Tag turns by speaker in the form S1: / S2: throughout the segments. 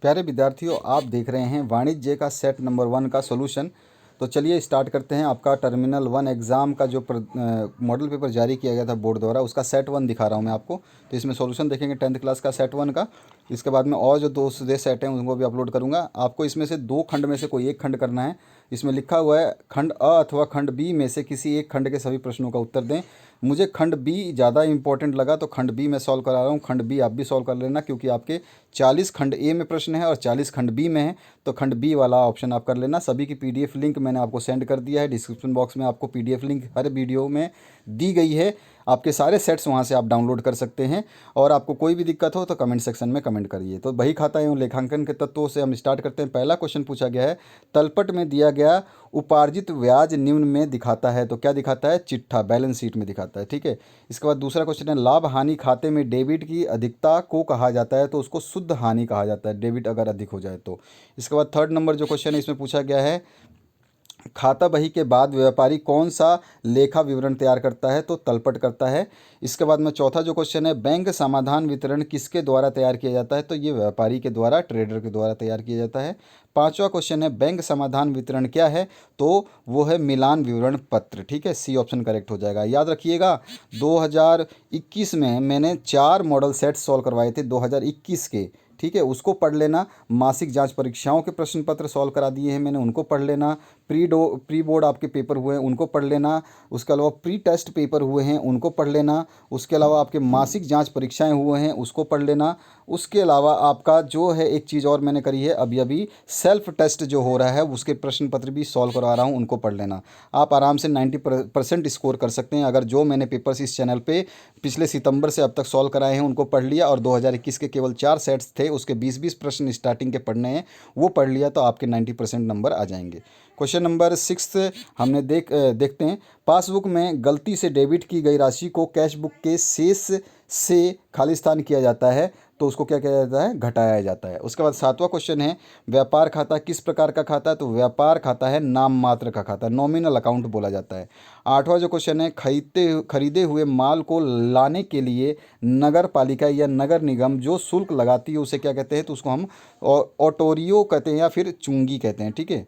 S1: प्यारे विद्यार्थियों, आप देख रहे हैं वाणिज्य का सेट नंबर 1 का सॉल्यूशन। तो चलिए स्टार्ट करते हैं। आपका टर्मिनल 1 एग्ज़ाम का जो मॉडल पेपर जारी किया गया था बोर्ड द्वारा, उसका सेट 1 दिखा रहा हूं मैं आपको। तो इसमें सॉल्यूशन देखेंगे 10th क्लास का सेट 1 का। इसके बाद में और जो दूसरे सेट हैं उनको भी अपलोड करूंगा। आपको इसमें से दो खंड में से कोई एक खंड करना है। इसमें लिखा हुआ है खंड अ अथवा खंड बी में से किसी एक खंड के सभी प्रश्नों का उत्तर दें। मुझे खंड बी ज़्यादा इंपॉर्टेंट लगा तो खंड बी मैं सॉल्व करा रहा हूँ। खंड बी आप भी सॉल्व कर लेना, क्योंकि आपके 40 खंड ए में प्रश्न है और 40 खंड बी में है। तो खंड बी वाला ऑप्शन आप कर लेना। सभी की पीडीएफ लिंक मैंने आपको सेंड कर दिया है। डिस्क्रिप्शन बॉक्स में आपको पीडीएफ लिंक हर वीडियो में दी गई है। आपके सारे सेट्स वहाँ से आप डाउनलोड कर सकते हैं। और आपको कोई भी दिक्कत हो तो कमेंट सेक्शन में कमेंट करिए। तो बही खाता एवं लेखांकन के तत्वों से हम स्टार्ट करते हैं। पहला क्वेश्चन पूछा गया है, तलपट में दिया गया उपार्जित ब्याज निम्न में दिखाता है। तो क्या दिखाता है? चिट्ठा, बैलेंस शीट में दिखाता है। ठीक है। इसके बाद दूसरा क्वेश्चन है, लाभ हानि खाते में डेबिट की अधिकता को कहा जाता है। तो उसको शुद्ध हानि कहा जाता है, डेबिट अगर अधिक हो जाए तो। इसके बाद थर्ड नंबर जो क्वेश्चन है इसमें पूछा गया है, खाता बही के बाद व्यापारी कौन सा लेखा विवरण तैयार करता है? तो तलपट करता है। इसके बाद में चौथा जो क्वेश्चन है, बैंक समाधान वितरण किसके द्वारा तैयार किया जाता है? तो ये व्यापारी के द्वारा, ट्रेडर के द्वारा तैयार किया जाता है। पांचवा क्वेश्चन है, बैंक समाधान वितरण क्या है? तो वो है मिलान विवरण पत्र। ठीक है, सी ऑप्शन करेक्ट हो जाएगा। याद रखिएगा 2021 में मैंने 4 मॉडल सेट सॉल्व करवाए थे 2021 के। ठीक है, उसको पढ़ लेना। मासिक जांच परीक्षाओं के प्रश्न पत्र सॉल्व करा दिए हैं मैंने, उनको पढ़ लेना। प्री बोर्ड आपके पेपर हुए हैं उनको पढ़ लेना। उसके अलावा प्री टेस्ट पेपर हुए हैं उनको पढ़ लेना। उसके अलावा आपके मासिक जांच परीक्षाएं हुए हैं उसको पढ़ लेना। उसके अलावा आपका जो है एक चीज़ और मैंने करी है अभी सेल्फ टेस्ट जो हो रहा है उसके प्रश्न पत्र भी सॉल्व करवा रहा हूँ, उनको पढ़ लेना। आप आराम से 90% स्कोर कर सकते हैं अगर जो मैंने पेपर्स इस चैनल पे पिछले सितंबर से अब तक सॉल्व कराए हैं उनको पढ़ लिया, और 2021 के केवल 4 सेट्स थे उसके 20-20 प्रश्न स्टार्टिंग के पढ़ने हैं, वो पढ़ लिया तो आपके 90% नंबर आ जाएंगे। क्वेश्चन नंबर 6 हमने देखते हैं, पासबुक में गलती से डेबिट की गई राशि को कैश बुक के शेष से खालिस्तान किया जाता है। तो उसको क्या किया जाता है? घटाया जाता है। उसके बाद 7वां क्वेश्चन है, व्यापार खाता किस प्रकार का खाता है? तो व्यापार खाता है नाम मात्र का खाता, नॉमिनल अकाउंट बोला जाता है। 8वां जो क्वेश्चन है, खरीदे हुए माल को लाने के लिए नगर पालिका या नगर निगम जो शुल्क लगाती है उसे क्या कहते हैं? तो उसको हम ऑटोरियो कहते हैं या फिर चुंगी कहते हैं। ठीक है।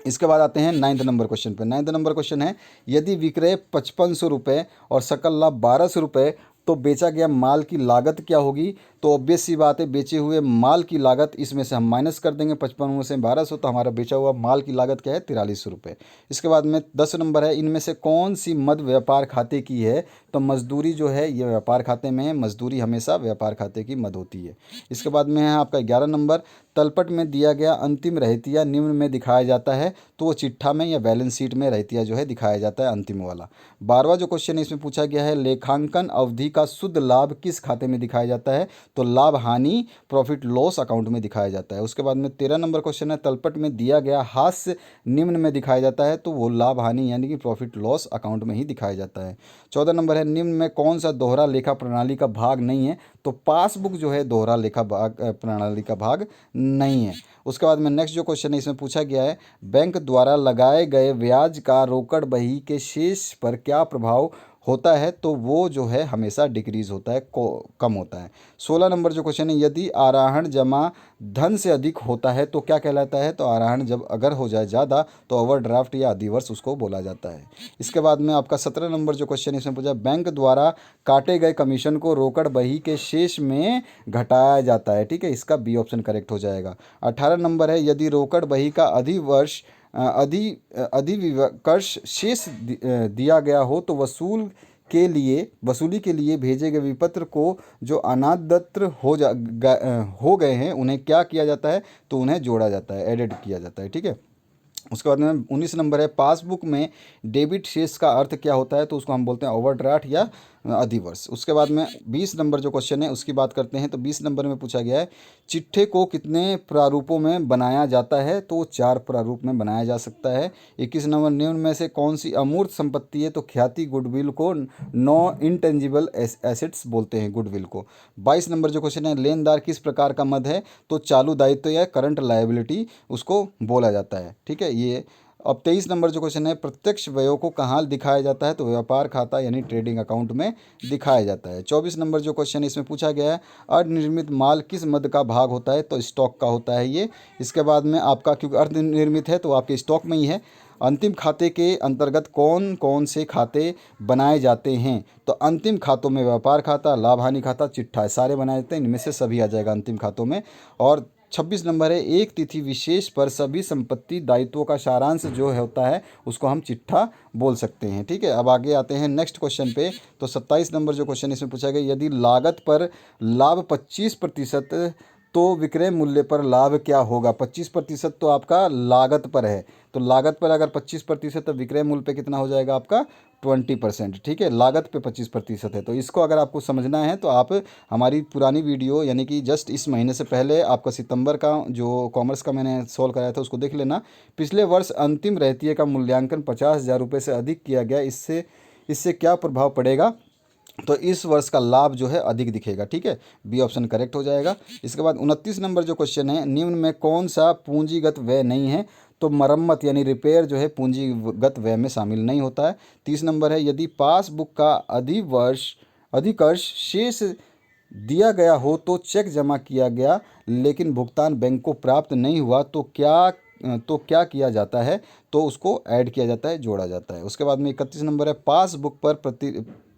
S1: इसके बाद आते हैं 9th नंबर क्वेश्चन पे। 9th नंबर क्वेश्चन है, यदि विक्रय 5500 रुपये और सकल लाभ 1200 रुपये तो बेचा गया माल की लागत क्या होगी? तो ऑब्वियस सी बात है, बेचे हुए माल की लागत इसमें से हम माइनस कर देंगे 55 में से 1200, तो हमारा बेचा हुआ माल की लागत क्या है? 4300 रुपये। इसके बाद में 10 नंबर है, इनमें से कौन सी मद व्यापार खाते की है? तो मजदूरी जो है ये व्यापार खाते में है, मजदूरी हमेशा व्यापार खाते की मद होती है। इसके बाद में है आपका 11 नंबर, तलपट में दिया गया अंतिम रहतिया निम्न में दिखाया जाता है। तो वो चिट्ठा में या बैलेंस शीट में रहतिया जो है दिखाया जाता है अंतिम वाला। 12वां जो क्वेश्चन है इसमें पूछा गया है, लेखांकन अवधि का शुद्ध लाभ किस खाते में दिखाया जाता है? तो लाभ हानि प्रॉफिट लॉस अकाउंट में दिखाया जाता है। उसके बाद में 13 नंबर क्वेश्चन है, तलपट में दिया गया हास्य निम्न में दिखाया जाता है। तो वो लाभ हानि यानी कि प्रॉफिट लॉस अकाउंट में ही दिखाया जाता है। 14 नंबर है, निम्न में कौन सा दोहरा लेखा प्रणाली का भाग नहीं है? तो पासबुक जो है दोहरा लेखा भाग प्रणाली का भाग नहीं है। उसके बाद में नेक्स्ट जो क्वेश्चन है इसमें पूछा गया है, बैंक द्वारा लगाए गए ब्याज का रोकड़ बही के शेष पर क्या प्रभाव होता है? तो वो जो है हमेशा डिक्रीज होता है, कम होता है। 16 नंबर जो क्वेश्चन है, यदि आरोहण जमा धन से अधिक होता है तो क्या कहलाता है? तो आरोहण जब अगर हो जाए ज़्यादा तो ओवरड्राफ्ट या अधिवर्ष उसको बोला जाता है। इसके बाद में आपका 17 नंबर जो क्वेश्चन है इसमें पूछा, बैंक द्वारा काटे गए कमीशन को रोकड़ बही के शेष में घटाया जाता है। ठीक है, इसका बी ऑप्शन करेक्ट हो जाएगा। 18 नंबर है, यदि रोकड़ बही का अधिवर्ष अधिविकर्ष शेष दिया गया हो तो वसूली के लिए भेजे गए विपत्र को जो अनादत्र हो गए हैं उन्हें क्या किया जाता है? तो उन्हें जोड़ा जाता है, एडेड किया जाता है। ठीक है। उसके बाद में 19 नंबर है, पासबुक में डेबिट शेष का अर्थ क्या होता है? तो उसको हम बोलते हैं ओवरड्राफ्ट या अधिवर्ष। उसके बाद में 20 नंबर जो क्वेश्चन है उसकी बात करते हैं। तो 20 नंबर में पूछा गया है, चिट्ठे को कितने प्रारूपों में बनाया जाता है? तो 4 प्रारूप में बनाया जा सकता है। 21 नंबर, निम्न में से कौन सी अमूर्त संपत्ति है? तो ख्याति गुडविल को नो इंटेंजिबल एसेट्स बोलते हैं गुडविल को। 22 नंबर जो क्वेश्चन है, लेनदार किस प्रकार का मद है? तो चालू दायित्व या करंट लायबिलिटी उसको बोला जाता है। ठीक है, ये अब 23 नंबर जो क्वेश्चन है, प्रत्यक्ष व्ययों को कहाँ दिखाया जाता है? तो व्यापार खाता यानी ट्रेडिंग अकाउंट में दिखाया जाता है। 24 नंबर जो क्वेश्चन है इसमें पूछा गया है, अर्धनिर्मित माल किस मद का भाग होता है? तो स्टॉक का होता है ये। इसके बाद में आपका, क्योंकि अर्धनिर्मित है तो आपके स्टॉक में ही है। अंतिम खाते के अंतर्गत कौन कौन से खाते बनाए जाते हैं? तो अंतिम खातों में व्यापार खाता, लाभ हानि खाता, चिट्ठा, सारे बनाए जाते हैं। इनमें से सभी आ जाएगा अंतिम खातों में। और 26 नंबर है, एक तिथि विशेष पर सभी संपत्ति दायित्वों का सारांश जो होता है उसको हम चिट्ठा बोल सकते हैं। ठीक है, अब आगे आते हैं नेक्स्ट क्वेश्चन पे। तो 27 नंबर जो क्वेश्चन इसमें पूछा गया, यदि लागत पर लाभ 25% तो विक्रय मूल्य पर लाभ क्या होगा? 25% तो आपका लागत पर है, तो लागत पर अगर 25% तो विक्रय मूल्य पे कितना हो जाएगा आपका? 20%। ठीक है, लागत पे 25% है। तो इसको अगर आपको समझना है तो आप हमारी पुरानी वीडियो, यानी कि जस्ट इस महीने से पहले आपका सितंबर का जो कॉमर्स का मैंने सॉल्व कराया था उसको देख लेना। पिछले वर्ष अंतिम रहतिये का मूल्यांकन 50,000 रुपये से अधिक किया गया, इससे इससे क्या प्रभाव पड़ेगा? तो इस वर्ष का लाभ जो है अधिक दिखेगा। ठीक है, बी ऑप्शन करेक्ट हो जाएगा। इसके बाद 29 नंबर जो क्वेश्चन है, निम्न में कौन सा पूंजीगत व्यय नहीं है? तो मरम्मत यानी रिपेयर जो है पूंजीगत व्यय में शामिल नहीं होता है। 30 नंबर है, यदि पासबुक का अधिकर्ष शेष दिया गया हो तो चेक जमा किया गया लेकिन भुगतान बैंक को प्राप्त नहीं हुआ तो क्या किया जाता है? तो उसको ऐड किया जाता है, जोड़ा जाता है। उसके बाद में 31 नंबर है,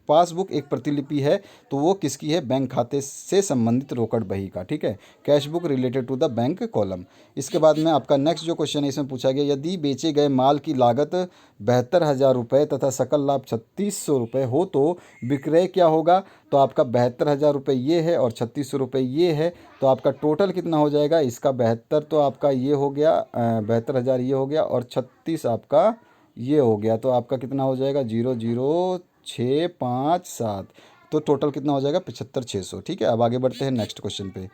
S1: पासबुक एक प्रतिलिपि है तो वो किसकी है? बैंक खाते से संबंधित रोकड़ बही का। ठीक है, cash book related to the bank column. इसके बाद में आपका नेक्स्ट जो क्वेश्चन है इसमें पूछा गया, यदि बेचे गए माल की लागत 72,000 रुपये तथा सकल लाभ 3600 रुपये हो तो विक्रय क्या होगा? तो आपका 72,000 रुपये ये है और 3600 रुपये ये है, तो आपका टोटल कितना हो जाएगा? इसका 72 तो आपका ये हो गया, 72,000 ये हो गया और 36 आपका ये हो गया, तो आपका कितना हो जाएगा? 00657, तो टोटल कितना हो जाएगा? 75,600। ठीक है, अब आगे बढ़ते हैं नेक्स्ट क्वेश्चन पे।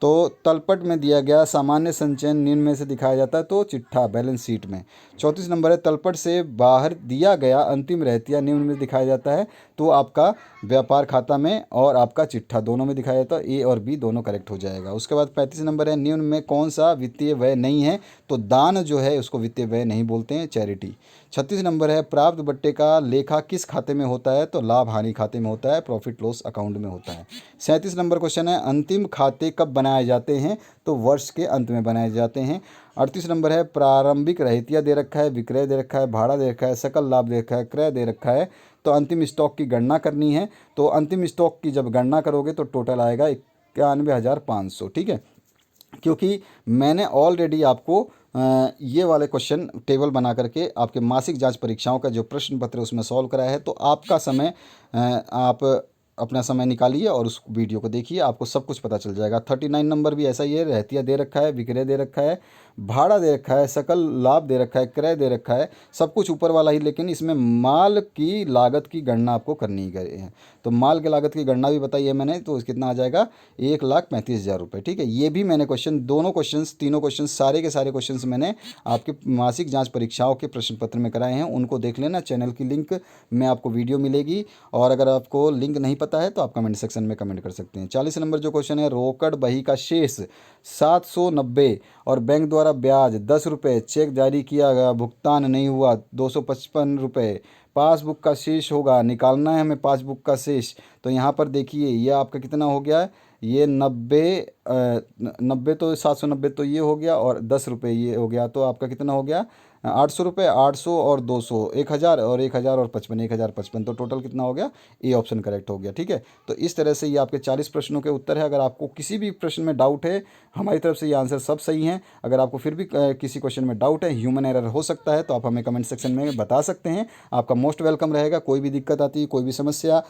S1: तो तलपट में दिया गया सामान्य संचयन निम्न में से दिखाया जाता है? तो चिट्ठा, बैलेंस शीट में। 34 नंबर है, तलपट से बाहर दिया गया अंतिम रहतिया निम्न में दिखाया जाता है? तो आपका व्यापार खाता में और आपका चिट्ठा दोनों में दिखाया जाता है। ए और बी दोनों करेक्ट हो जाएगा। उसके बाद 35 नंबर है, निम्न में कौन सा वित्तीय व्यय नहीं है? तो दान जो है उसको वित्तीय व्यय नहीं बोलते हैं, चैरिटी। 36 नंबर है, प्राप्त बट्टे का लेखा किस खाते में होता है? तो लाभ हानि खाते में होता है, प्रॉफिट लॉस अकाउंट में होता है। 37 नंबर क्वेश्चन है, अंतिम खाते कब बनाए जाते हैं? तो वर्ष के अंत में बनाए जाते हैं। 38 नंबर है, प्रारंभिक रहतिया दे रखा है, विक्रय दे रखा है, भाड़ा दे रखा है, सकल लाभ दे रखा है, क्रय दे रखा है, तो अंतिम स्टॉक की गणना करनी है। तो अंतिम स्टॉक की जब गणना करोगे तो टोटल आएगा 91,500। ठीक है, क्योंकि मैंने ऑलरेडी आपको ये वाले क्वेश्चन टेबल बना करके आपके मासिक जांच परीक्षाओं का जो प्रश्न पत्र है उसमें सॉल्व कराया है। तो आपका समय आप अपना समय निकालिए और उस वीडियो को देखिए, आपको सब कुछ पता चल जाएगा। 39 नंबर भी ऐसा ही है, रहतिया दे रखा है, विक्रय दे रखा है, भाड़ा दे रखा है, सकल लाभ दे रखा है, क्रय दे रखा है, सब कुछ ऊपर वाला ही, लेकिन इसमें माल की लागत की गणना आपको करनी है। तो माल की लागत की गणना भी बताई है मैंने, तो कितना आ जाएगा? 1,35,000 रुपये। ठीक है, ये भी मैंने क्वेश्चन, दोनों क्वेश्चन, तीनों क्वेश्चन, सारे के सारे क्वेश्चन मैंने आपके मासिक जाँच परीक्षाओं के प्रश्न पत्र में कराए हैं, उनको देख लेना। चैनल की लिंक में आपको वीडियो मिलेगी, और अगर आपको लिंक नहीं पता है तो आप कमेंट सेक्शन में कमेंट कर सकते हैं। 40 नंबर जो क्वेश्चन है, रोकड़ बही का शेष 790 और बैंक द्वारा ब्याज 10 रुपये, चेक जारी किया गया, भुगतान नहीं हुआ 255 रुपये, पासबुक का शेष होगा, निकालना है हमें पासबुक का शेष। तो यहाँ पर देखिए ये आपका कितना हो गया? ये 90 तो 790 तो ये हो गया और 10 रुपये ये हो गया, तो आपका कितना हो गया? 800 रुपये, 800 और 200, 1,000 और 1,000 और 55, 1,055, तो टोटल कितना हो गया? ए ऑप्शन करेक्ट हो गया। ठीक है, तो इस तरह से ये आपके 40 प्रश्नों के उत्तर है। अगर आपको किसी भी प्रश्न में डाउट है, हमारी तरफ से ये आंसर सब सही हैं। अगर आपको फिर भी किसी क्वेश्चन में डाउट है, ह्यूमन एरर हो सकता है, तो आप हमें कमेंट सेक्शन में बता सकते हैं। आपका मोस्ट वेलकम रहेगा। कोई भी दिक्कत आती है, कोई भी समस्या,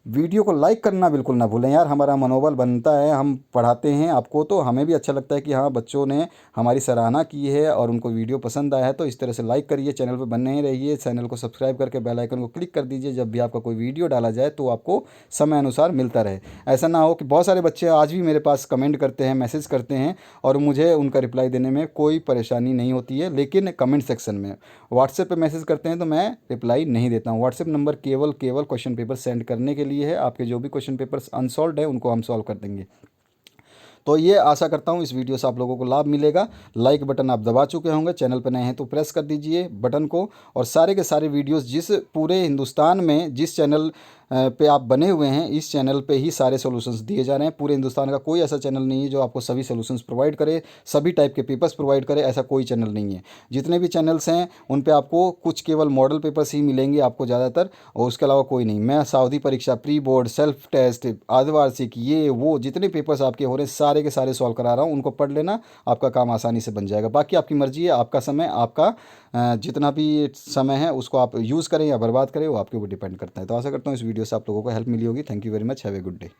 S1: वीडियो को लाइक करना बिल्कुल ना भूलें यार, हमारा मनोबल बनता है। हम पढ़ाते हैं आपको तो हमें भी अच्छा लगता है कि हाँ, बच्चों ने हमारी सराहना की है और उनको वीडियो पसंद आया है। तो इस तरह से लाइक करिए, चैनल पर बने रहिए, चैनल को सब्सक्राइब करके बेल आइकन को क्लिक कर दीजिए, जब भी आपका कोई वीडियो डाला जाए तो आपको समय अनुसार मिलता रहे। ऐसा ना हो कि बहुत सारे बच्चे आज भी मेरे पास कमेंट करते हैं, मैसेज करते हैं, और मुझे उनका रिप्लाई देने में कोई परेशानी नहीं होती है, लेकिन कमेंट सेक्शन में व्हाट्सएप पे मैसेज करते हैं तो मैं रिप्लाई नहीं देता हूँ। व्हाट्सएप नंबर केवल क्वेश्चन पेपर सेंड करने के लिए है। आपके जो भी क्वेश्चन पेपर्स अनसॉल्व है उनको हम सॉल्व कर देंगे। तो ये आशा करता हूँ इस वीडियो से आप लोगों को लाभ मिलेगा। लाइक बटन आप दबा चुके होंगे, चैनल पर नए हैं तो प्रेस कर दीजिए बटन को। और सारे के सारे वीडियोस जिस पूरे हिंदुस्तान में जिस चैनल पे आप बने हुए हैं, इस चैनल पे ही सारे सॉल्यूशंस दिए जा रहे हैं। पूरे हिंदुस्तान का कोई ऐसा चैनल नहीं है जो आपको सभी सॉल्यूशंस प्रोवाइड करे, सभी टाइप के पेपर्स प्रोवाइड करे, ऐसा कोई चैनल नहीं है। जितने भी चैनल्स हैं उन पे आपको कुछ केवल मॉडल पेपर्स ही मिलेंगे आपको ज़्यादातर, और उसके अलावा कोई नहीं। मैं सावधि परीक्षा, प्री बोर्ड, सेल्फ टेस्ट, अर्धवार्षिक, ये वो जितने पेपर्स आपके हो रहे हैं सारे के सारे सॉल्व करा रहा हूँ। उनको पढ़ लेना, आपका काम आसानी से बन जाएगा। बाकी आपकी मर्जी है, आपका समय, आपका जितना भी समय है उसको आप यूज़ करें या बर्बाद करें, वो आपके ऊपर डिपेंड करता है। तो आशा करता हूँ इस वीडियो से आप लोगों को हेल्प मिली होगी। Thank you very much, have a good day.